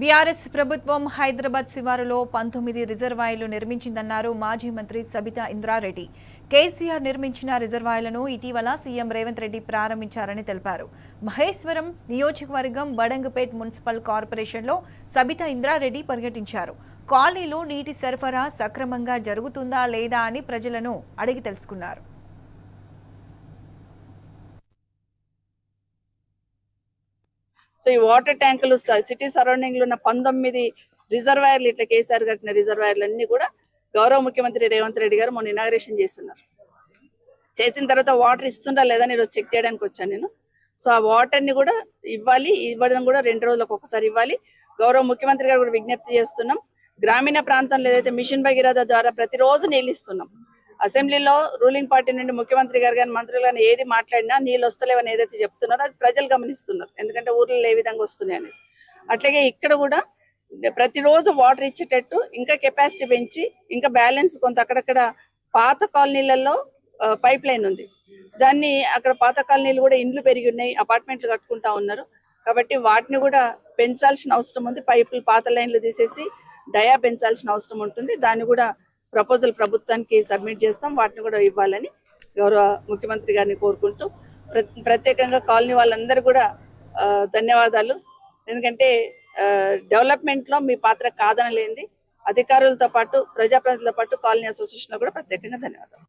BRS ప్రభుత్వం హైదరాబాద్ శివారులో 19 రిజర్వాయర్లు నిర్మించిందన్నారు మాజీ మంత్రి సబితా ఇంద్రారెడ్డి. కేసీఆర్ నిర్మించిన రిజర్వాయర్లను ఇటీవల సీఎం రేవంత్ రెడ్డి ప్రారంభించారని తెలిపారు. మహేశ్వరం నియోజకవర్గం బడంగపేట్ మున్సిపల్ కార్పొరేషన్లో సబితా ఇంద్రారెడ్డి పర్యటించారు. కాలనీలో నీటి సరఫరా సక్రమంగా జరుగుతుందా లేదా అని ప్రజలను అడిగి తెలుసుకున్నారు. సో ఈ వాటర్ ట్యాంకులు సిటీ సరౌండింగ్ లో ఉన్న 19 రిజర్వాయర్లు ఇట్లా కేసీఆర్ కట్టిన రిజర్వాయర్లు అన్ని కూడా గౌరవ ముఖ్యమంత్రి రేవంత్ రెడ్డి గారు మొన్న ఇనాగ్రేషన్ చేస్తున్నారు. చేసిన తర్వాత వాటర్ ఇస్తుందా లేదా ఈరోజు చెక్ చేయడానికి వచ్చాను నేను. సో ఆ వాటర్ ని కూడా ఇవ్వడం కూడా 2 రోజులకు ఒకసారి ఇవ్వాలి. గౌరవ ముఖ్యమంత్రి గారు కూడా విజ్ఞప్తి చేస్తున్నాం. గ్రామీణ ప్రాంతంలో ఏదైతే మిషన్ భగీరథ ద్వారా ప్రతిరోజు నీళ్ళు ఇస్తున్నాం. అసెంబ్లీలో రూలింగ్ పార్టీ నుండి ముఖ్యమంత్రి గారు కానీ మంత్రులు కానీ ఏది మాట్లాడినా నీళ్ళు వస్తలేవని ఏదైతే చెప్తున్నారో అది ప్రజలు గమనిస్తున్నారు. ఎందుకంటే ఊర్లలో ఏ విధంగా వస్తున్నాయి అనేది. అట్లాగే ఇక్కడ కూడా ప్రతిరోజు వాటర్ ఇచ్చేటట్టు ఇంకా కెపాసిటీ పెంచి ఇంకా బ్యాలెన్స్ కొంత అక్కడక్కడ పాత కాలనీలలో పైప్ లైన్ ఉంది. దాన్ని అక్కడ పాత కాలనీలు కూడా ఇండ్లు పెరిగి ఉన్నాయి, అపార్ట్మెంట్లు కట్టుకుంటా ఉన్నారు. కాబట్టి వాటిని కూడా పెంచాల్సిన అవసరం ఉంది. పైపులు పాత లైన్లు తీసేసి డయా పెంచాల్సిన అవసరం ఉంటుంది. దాన్ని కూడా ప్రపోజల్ ప్రభుత్వానికి సబ్మిట్ చేస్తాం. వాటిని కూడా ఇవ్వాలని గౌరవ ముఖ్యమంత్రి గారిని కోరుకుంటూ ప్రత్యేకంగా కాలనీ వాళ్ళందరూ కూడా ధన్యవాదాలు. ఎందుకంటే డెవలప్మెంట్ లో మీ పాత్ర కాదనలేంది. అధికారులతో పాటు ప్రజాప్రతినిధులతో పాటు కాలనీ అసోసియేషన్ లో కూడా ప్రత్యేకంగా ధన్యవాదాలు.